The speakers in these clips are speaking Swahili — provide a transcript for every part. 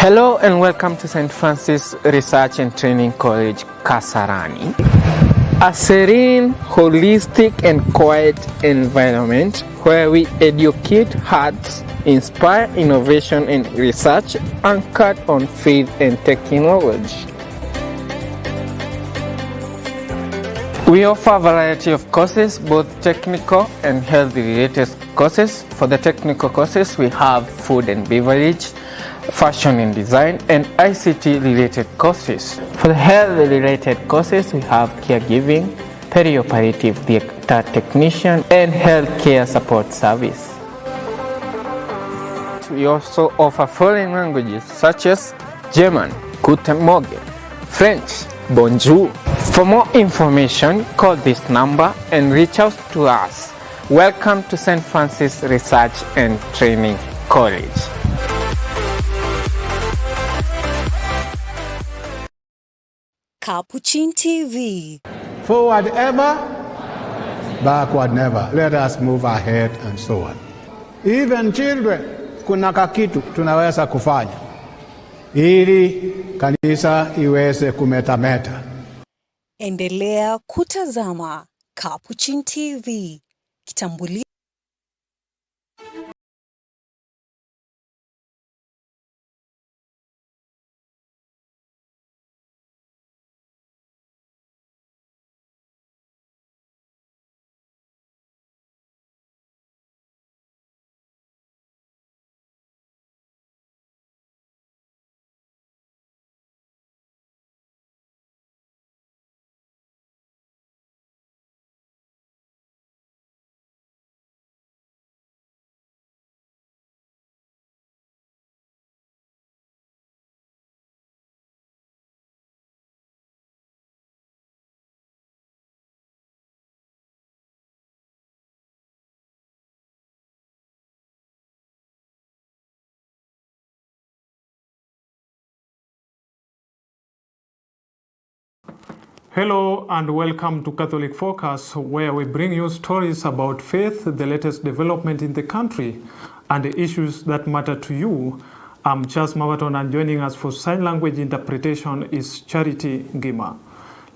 Hello and welcome to St. Francis Research and Training College, Kasarani. A serene, holistic and quiet environment where we educate hearts, inspire innovation and research anchored on faith and technology. We offer a variety of courses, both technical and health-related courses. For the technical courses, we have food and beverage, fashion and design, and ICT-related courses. For the health-related courses, we have caregiving, perioperative theater technician, and healthcare support service. We also offer foreign languages such as German, Guten Morgen, French, Bonjour. For more information, call this number and reach out to us. Welcome to St. Francis Research and Training College. Capuchin TV. Forward ever, backward never. Let us move ahead and so on. Even children, kuna kakitu tunaweza kufanya ili kanisa iweze kumetameta. Endelea kutazama Capuchin TV. Kitambulisho. Hello and welcome to Catholic Focus, where we bring you stories about faith, the latest development in the country, and the issues that matter to you. I'm Charles Mavaton, and joining us for sign language interpretation is Charity Ngima.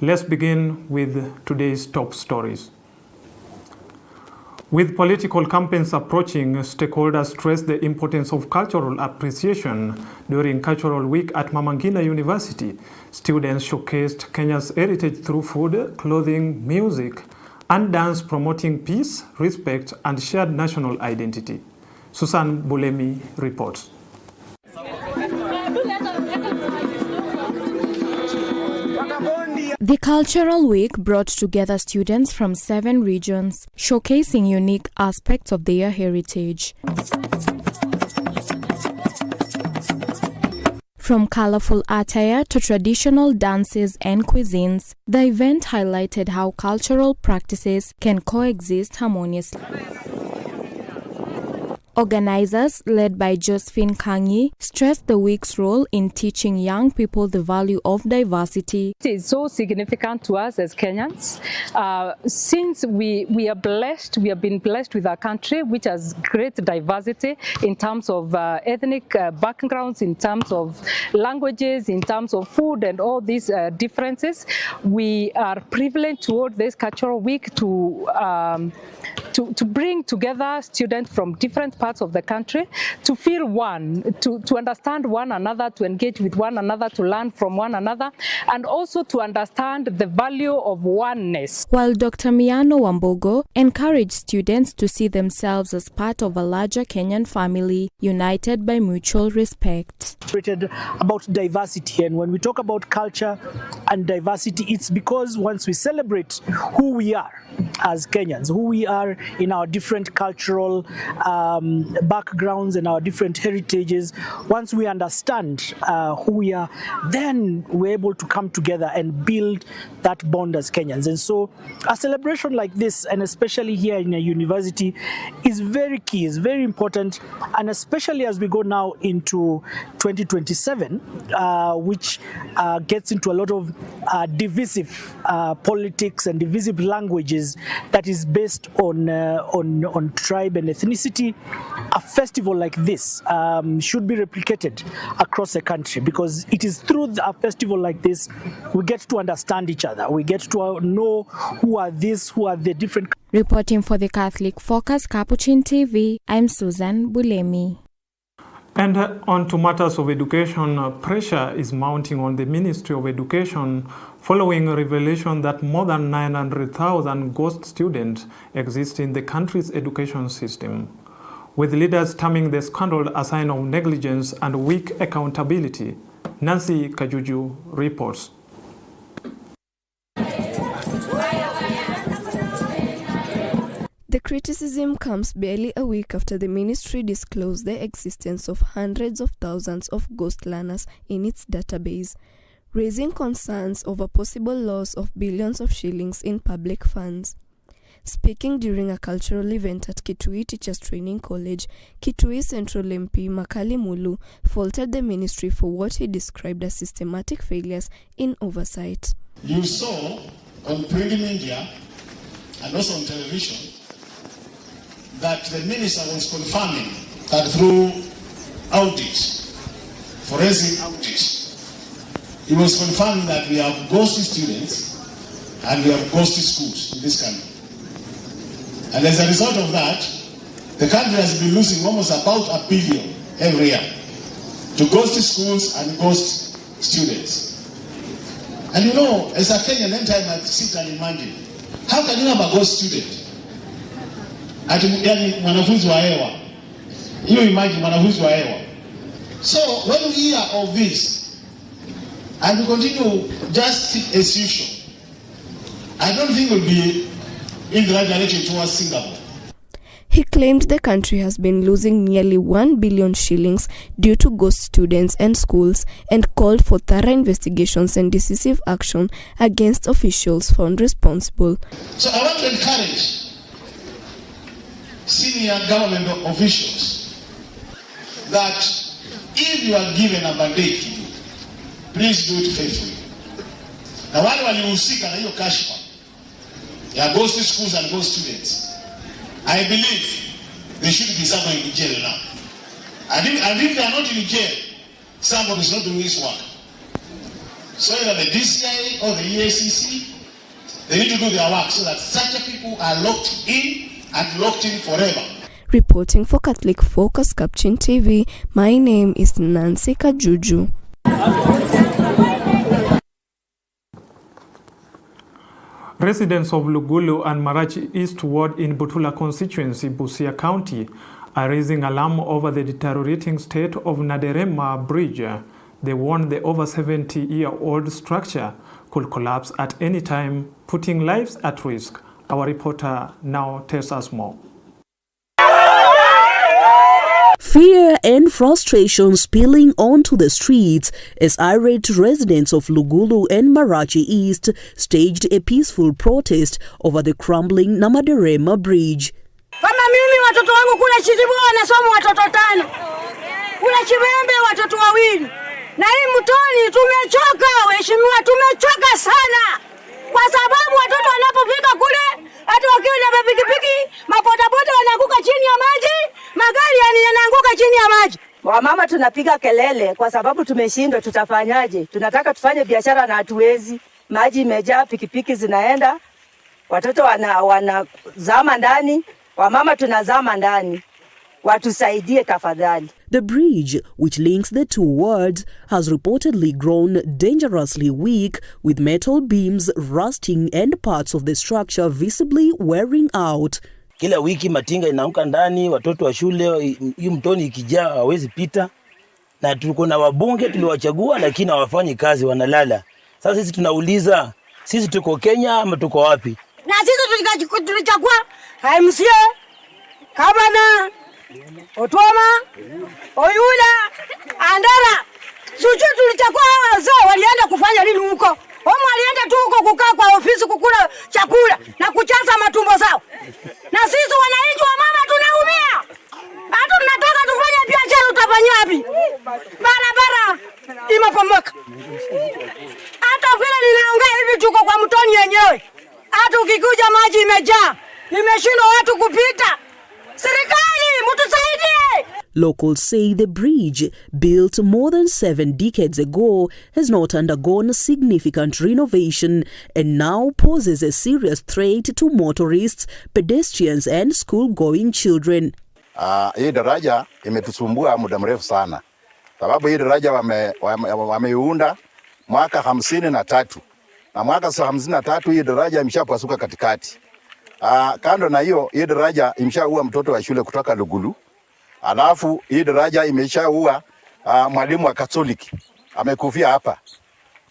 Let's begin with today's top stories. With political campaigns approaching, stakeholders stress the importance of cultural appreciation. During Cultural Week at Mama Ngina University, students showcased Kenya's heritage through food, clothing, music, and dance, promoting peace, respect, and shared national identity. Susan Bulemi reports. The Cultural Week brought together students from 7 regions, showcasing unique aspects of their heritage. From colorful attire to traditional dances and cuisines, the event highlighted how cultural practices can coexist harmoniously. Organizers, led by Josephine Kangi, stressed the week's role in teaching young people the value of diversity. It is so significant to us as Kenyans. Since we are blessed, we have been blessed with our country, which has great diversity in terms of ethnic backgrounds, in terms of languages, in terms of food and all these differences. We are privileged toward this Cultural Week to bring together students from different parts of the country to feel one, to understand one another, to engage with one another, to learn from one another, and also to understand the value of oneness. While Dr. Miano Wambogo encouraged students to see themselves as part of a larger Kenyan family, united by mutual respect. About diversity, and when we talk about culture and diversity, it's because once we celebrate who we are as Kenyans, who we are in our different cultural backgrounds and our different heritages, once we understand who we are, then we're able to come together and build that bond as Kenyans. And so a celebration like this, and especially here in a university, is very key, is very important, and especially as we go now into 2027, which gets into a lot of divisive politics and divisive languages that is based on tribe and ethnicity, a festival like this should be replicated across the country, because it is through a festival like this we get to understand each other. We get to know who are the different. Reporting for the Catholic Focus Capuchin TV, I'm Susan Bulemi. And on to matters of education, pressure is mounting on the Ministry of Education following a revelation that more than 900,000 ghost students exist in the country's education system, with leaders terming the scandal a sign of negligence and weak accountability. Nancy Kajuju reports. The criticism comes barely a week after the ministry disclosed the existence of hundreds of thousands of ghost learners in its database, raising concerns over possible loss of billions of shillings in public funds. Speaking during a cultural event at Kitui Teachers Training College, Kitui Central MP Makali Mulu faulted the ministry for what he described as systematic failures in oversight. You saw on print media and also on television that the minister was confirming that through audit, forensic audit, he was confirming that we have ghost students and we have ghost schools in this country. And as a result of that, the country has been losing almost about $1 billion every year to ghost schools and ghost students. And you know, as a Kenyan, anytime I sit and imagine, how can you have a ghost student? Yani mwanafunzi wa hewa. You imagine mwanafunzi wa hewa. So when we hear of this and we continue just as usual, I don't think we'll be in the right direction towards Singapore. He claimed the country has been losing nearly 1 billion shillings due to ghost students and schools, and called for thorough investigations and decisive action against officials found responsible. So I want to encourage senior government officials that if you are given a mandate to do, please do it faithfully. Na wale walihusika na hiyo kashfa ya ghost schools and ghost students, I believe they should be somewhere in jail now. And if they are not in jail, somebody is not doing his work. So either the DCI or the EACC, they need to do their work so that such people are locked in and locked in forever. Reporting for Catholic Focus Capuchin TV, my name is Nancy Kajuju. Residents of Lugulu and Marachi East Ward in Butula constituency, Busia County, are raising alarm over the deteriorating state of Naderema Bridge. They warn the over 70-year-old structure could collapse at any time, putting lives at risk. Our reporter now tells us more. Fear and frustration spilling onto the streets as irate residents of Lugulu and Marachi East staged a peaceful protest over the crumbling Naderema Bridge. Kama mimi watoto wangu kule Chizibu wanasoma watoto 5. Kule Chibembe watoto 2. Na hii Mtoni tumechoka, waheshimiwa, tumechoka sana. Kwa sababu watoto wanapofika kule, hata wakiwa na pikipiki, mabodaboda wanaanguka chini ya maji, magari yanaanguka chini ya maji. Wamama tunapiga kelele kwa sababu tumeshindwa, tutafanyaje? Tunataka tufanye biashara na hatuwezi. Maji imejaa, pikipiki zinaenda, watoto wanazama ndani, wamama tunazama ndani. Watusaidie tafadhali. The bridge, which links the two wards, has reportedly grown dangerously weak, with metal beams rusting and parts of the structure visibly wearing out. Kila wiki matinga inaanguka ndani, watoto wa shule, hii Mtoni ikijaa hawezi pita. Na tuko na wabunge tuliwachagua lakini hawafanyi kazi, wanalala. Sasa sisi tunauliza, sisi tuko Kenya ama tuko wapi? Na sisi tulichagua MCA, Gavana, Otoma, Oyula, Andara. Sisi tulichagua wazee walienda kufanya nini huko? Wao walienda tu huko kukaa kwa ofisi kukula chakula na kuchaza matumbo zao. Na sisi wananchi wa mama tunaumia. Hata tunataka tufanye biashara, utafanya wapi? Barabara imepomoka. Hata vile ninaongea hivi tuko kwa Mtoni yenyewe. Hata ukikuja maji imejaa. imeshindwa watu kupita. Serikali mtusaidie. Locals say the bridge, built more than 7 decades ago, has not undergone significant renovation and now poses a serious threat to motorists, pedestrians and school-going children. Hii daraja imetusumbua muda mrefu sana. Sababu hii daraja wameiunda mwaka 53. Na mwaka 53 hii daraja imeshapasuka katikati. Kando na hiyo, hii daraja imeshaua mtoto wa shule kutoka Lugulu. Alafu hii daraja imeshaua mwalimu wa Katoliki. Amekufia hapa.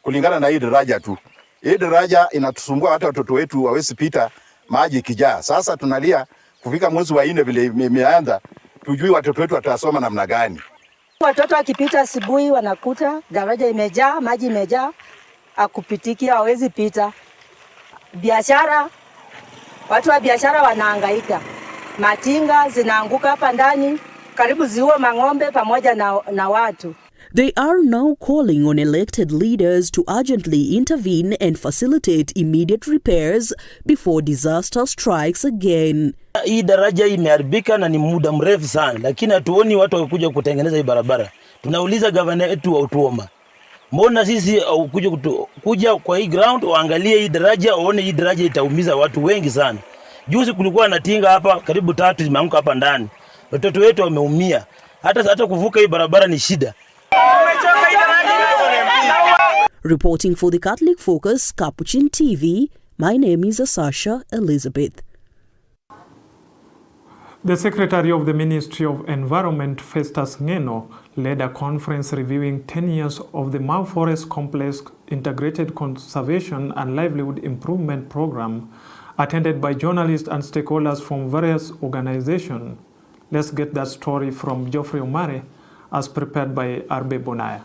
Kulingana na hii daraja tu. Hii daraja inatusumbua hata watoto wetu hawezi pita maji kijaa. Sasa tunalia kufika mwezi wa 4 vile imeanza, tujui watoto wetu watasoma namna gani. Watoto wakipita asubuhi wanakuta daraja imejaa, maji imejaa, akupitikia hawezi pita. Biashara, watu wa biashara wanahangaika. Matinga zinaanguka hapa ndani, karibu ziue mang'ombe pamoja na watu. They are now calling on elected leaders to urgently intervene and facilitate immediate repairs before disaster strikes again. Hii daraja imeharibika na ni muda mrefu sana, lakini hatuoni watu wakuja kutengeneza hii barabara. Tunauliza governor wetu wa Utuoma, mbona sisi kuja kwa hii ground waangalie hii daraja, waone hii daraja itaumiza watu wengi sana. Juzi kulikuwa na tinga hapa karibu 3 zimeanguka hapa ndani. Watoto wetu wameumia. Hata kuvuka hii barabara ni shida. Reporting for the Catholic Focus, Capuchin TV, my name is Sasha Elizabeth. The Secretary of the Ministry of Environment, Festus Ngeno, led a conference reviewing 10 years of the Mau Forest Complex Integrated Conservation and Livelihood Improvement Program, attended by journalists and stakeholders from various organizations. Let's get that story from Geoffrey Omare, as prepared by Arbe Bonaya.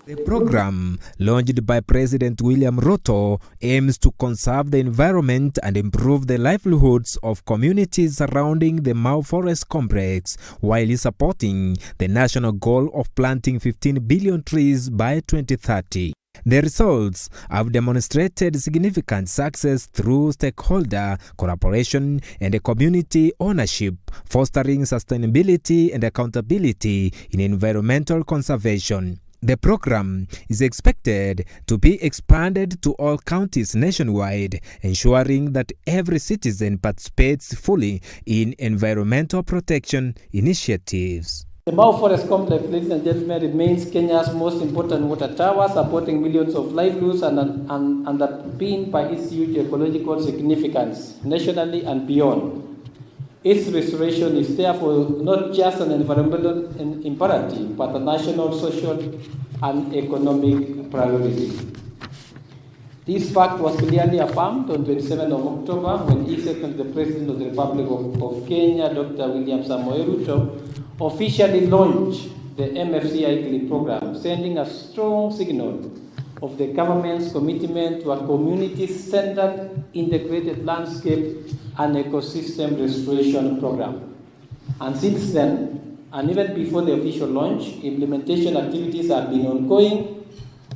The program, launched by President William Ruto, aims to conserve the environment and improve the livelihoods of communities surrounding the Mau Forest Complex, while supporting the national goal of planting 15 billion trees by 2030. The results have demonstrated significant success through stakeholder collaboration and community ownership, fostering sustainability and accountability in environmental conservation. The program is expected to be expanded to all counties nationwide, ensuring that every citizen participates fully in environmental protection initiatives. The Mau Forest Complex, ladies and gentlemen, remains Kenya's most important water tower, supporting millions of livelihoods and underpinned by its huge ecological significance nationally and beyond. Its restoration is therefore not just an environmental imperative, but a national, social, and economic priority. This fact was clearly affirmed on 27th of October when the President of the Republic of Kenya, Dr. William Samoei Ruto, officially launched the MFCI program, sending a strong signal of the government's commitment to a community-centered integrated landscape and ecosystem restoration program. And since then, and even before the official launch, implementation activities have been ongoing,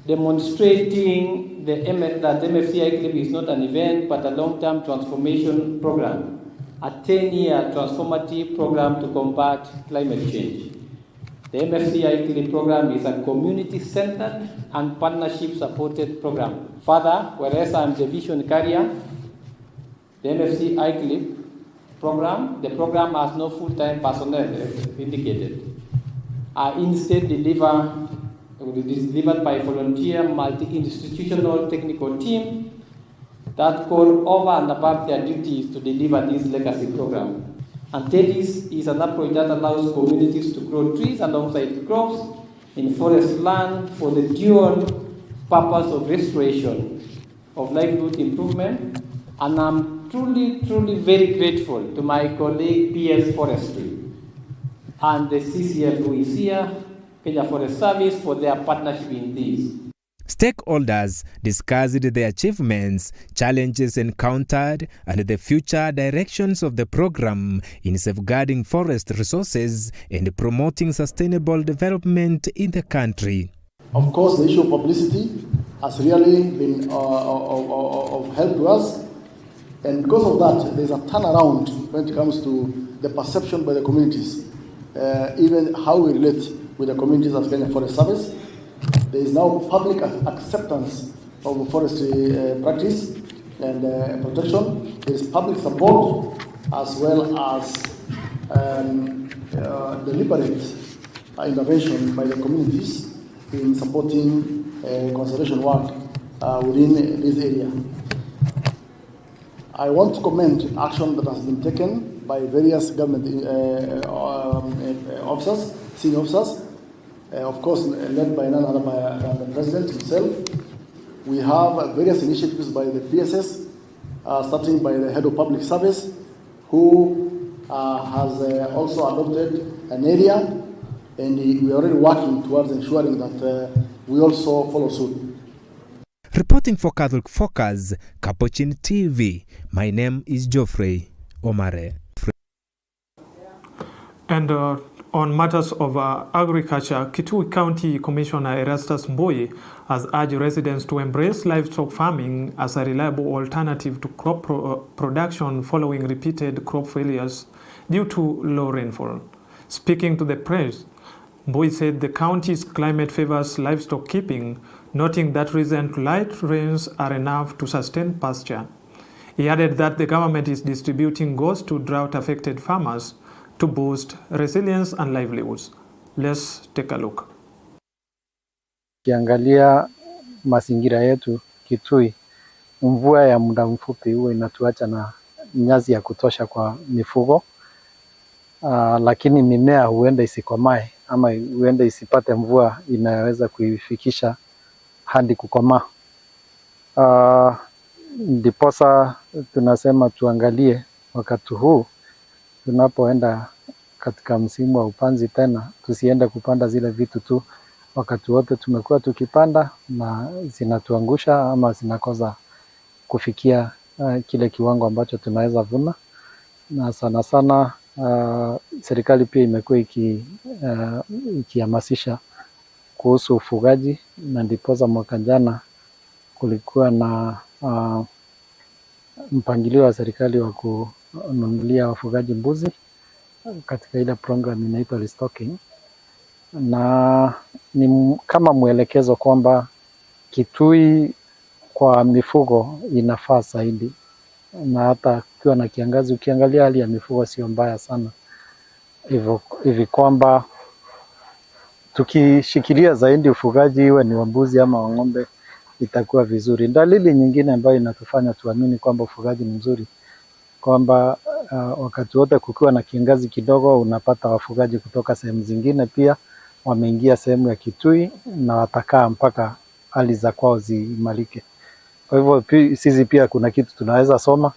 demonstrating that MFCI is not an event but a long-term transformation program, a 10-year transformative program to combat climate change. The MFCI program is a community-centered and partnership-supported program. Further, whereas I'm the vision carrier, the MFCI program, the program has no full-time personnel, as indicated. Instead, delivered by a volunteer multi-institutional technical team that go over and above their duties to deliver this legacy program. And TEDIS is an approach that allows communities to grow trees alongside crops in forest land for the dual purpose of restoration, of livelihood improvement. And I'm truly very grateful to my colleague PS Forestry and the CCF who is here, Kenya Forest Service, for their partnership in this. Stakeholders discussed the achievements, challenges encountered, and the future directions of the program in safeguarding forest resources and promoting sustainable development in the country. Of course, the issue of publicity has really been of help to us. And because of that, there's a turnaround when it comes to the perception by the communities, even how we relate with the communities as Kenya Forest Service. There is now public acceptance of forestry practice and protection. There is public support as well as deliberate intervention by the communities in supporting conservation work within this area. I want to commend action that has been taken by various government officers, senior officers, of course led by none other than the President himself. We have various initiatives by the PSS, starting by the Head of Public Service, who has also adopted an area, and we are already working towards ensuring that we also follow suit. Reporting for Catholic Focus, Capuchin TV, my name is Geoffrey Omare. And on matters of agriculture, Kitui County Commissioner Erastus Mboyi has urged residents to embrace livestock farming as a reliable alternative to crop production following repeated crop failures due to low rainfall. Speaking to the press, Mboyi said the county's climate favors livestock keeping, noting that recent light rains are enough to sustain pasture. He added that the government is distributing goats to drought-affected farmers to boost resilience and livelihoods. Let's take a look. Kiangalia mazingira yetu Kitui, mvua ya muda mfupi huwa inatuacha na nyasi ya kutosha kwa mifugo, lakini mimea huenda isikomae ama huenda isipate mvua inaweza kuifikisha hadi kukomaa. Ndiposa tunasema tuangalie wakati huu tunapoenda katika msimu wa upanzi tena, tusiende kupanda zile vitu tu wakati wote tumekuwa tukipanda na zinatuangusha ama zinakosa kufikia kile kiwango ambacho tunaweza vuna. Na sana sana serikali pia imekuwa ikihamasisha kuhusu ufugaji, na ndiposa mwaka jana kulikuwa na mpangilio wa serikali wa kununulia wafugaji mbuzi katika ile program inaitwa restocking, na ni kama mwelekezo kwamba Kitui kwa mifugo inafaa zaidi, na hata ukiwa na kiangazi ukiangalia hali ya mifugo sio mbaya sana, hivi kwamba tukishikilia zaidi ufugaji iwe ni wa mbuzi ama wa ng'ombe itakuwa vizuri. Dalili nyingine ambayo inatufanya tuamini kwamba ufugaji ni mzuri, kwamba wakati wote kukiwa na kiangazi kidogo unapata wafugaji kutoka sehemu zingine pia wameingia sehemu ya Kitui na watakaa mpaka hali za kwao ziimarike. Kwa hivyo sisi pia kuna kitu tunaweza soma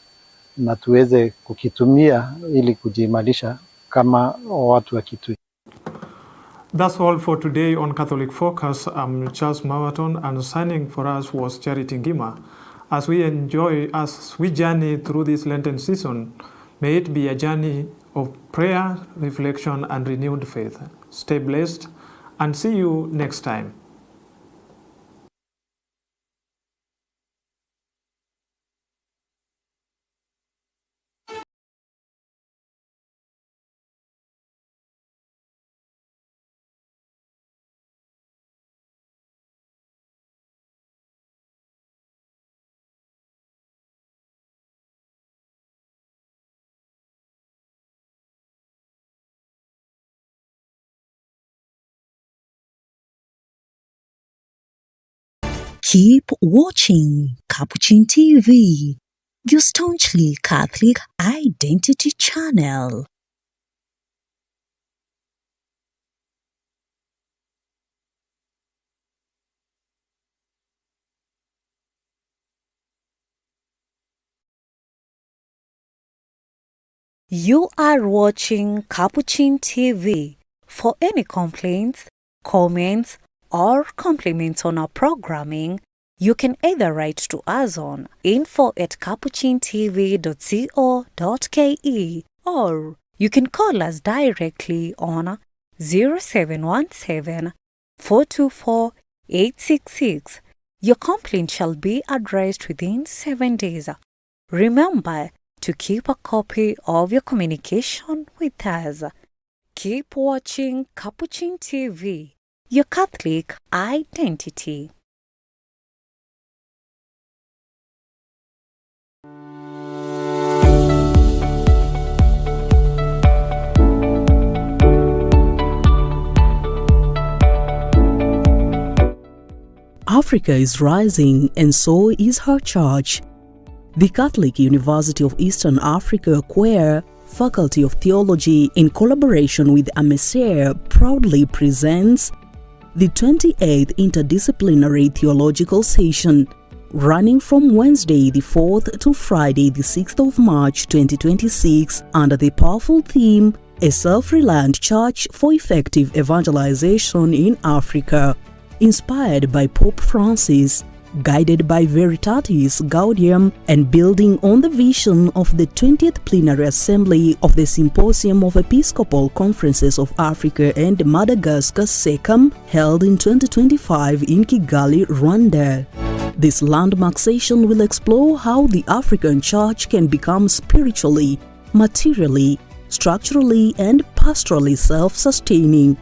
na tuweze kukitumia ili kujiimarisha kama watu wa Kitui. That's all for today on Catholic Focus. I'm Charles Mawaton, and signing for us was Charity Ngima. As we journey through this Lenten season, may it be a journey of prayer, reflection, and renewed faith. Stay blessed, and see you next time. Keep watching Capuchin TV, your staunchly Catholic identity channel. You are watching Capuchin TV. For any complaints, comments, or compliments on our programming, you can either write to us on info@capuchintv.co.ke, or you can call us directly on 0717 424 866. Your complaint shall be addressed within 7 days. Remember to keep a copy of your communication with us. Keep watching Capuchin TV, your Catholic identity. Africa is rising, and so is her church. The Catholic University of Eastern Africa Choir Faculty of Theology, in collaboration with MICROFINANCE, proudly presents the 28th Interdisciplinary Theological Session, running from Wednesday the 4th to Friday the 6th of March 2026, under the powerful theme, A Self-Reliant Church for Effective Evangelization in Africa. Inspired by Pope Francis, guided by Veritatis Gaudium, and building on the vision of the 20th Plenary Assembly of the Symposium of Episcopal Conferences of Africa and Madagascar SECAM, held in 2025 in Kigali, Rwanda. This landmark session will explore how the African Church can become spiritually, materially, structurally, and pastorally self-sustaining,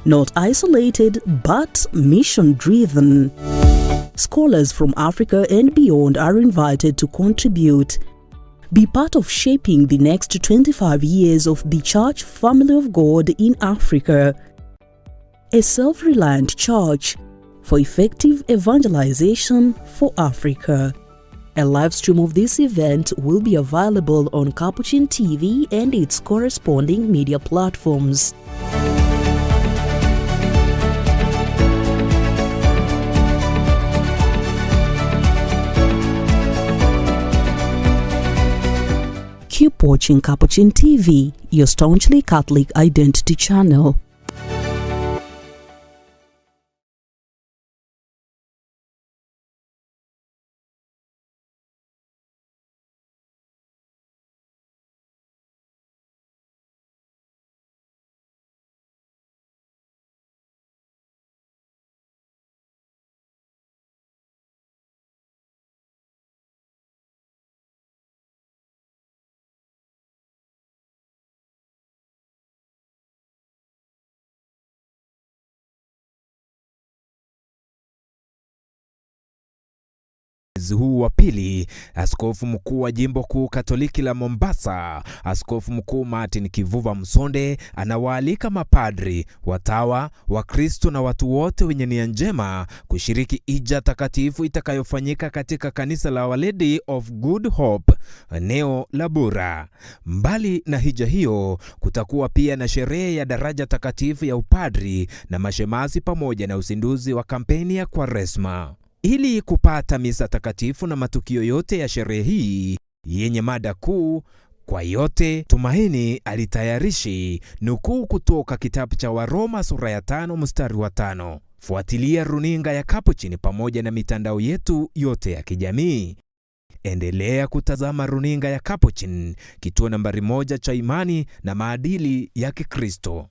not isolated but mission-driven. Scholars from Africa and beyond are invited to contribute. Be part of shaping the next 25 years of the Church Family of God in Africa. A self-reliant church for effective evangelization for Africa. A live stream of this event will be available on Capuchin TV and its corresponding media platforms. Keep watching Capuchin TV, your staunchly Catholic identity channel. Huu wa pili, Askofu Mkuu wa Jimbo Kuu Katoliki la Mombasa, Askofu Mkuu Martin Kivuva Msonde, anawaalika mapadri, watawa, Wakristo na watu wote wenye nia njema kushiriki hija takatifu itakayofanyika katika kanisa la Our Lady of Good Hope, eneo la Bura. Mbali na hija hiyo, kutakuwa pia na sherehe ya daraja takatifu ya upadri na mashemasi pamoja na uzinduzi wa kampeni ya Kwaresma. Ili kupata misa takatifu na matukio yote ya sherehe hii yenye mada kuu kwa yote tumaini alitayarishi, nukuu kutoka kitabu cha Waroma sura ya 5 mstari wa 5. Fuatilia runinga ya Capuchin pamoja na mitandao yetu yote ya kijamii. Endelea kutazama runinga ya Capuchin, kituo nambari 1 cha imani na maadili ya Kikristo.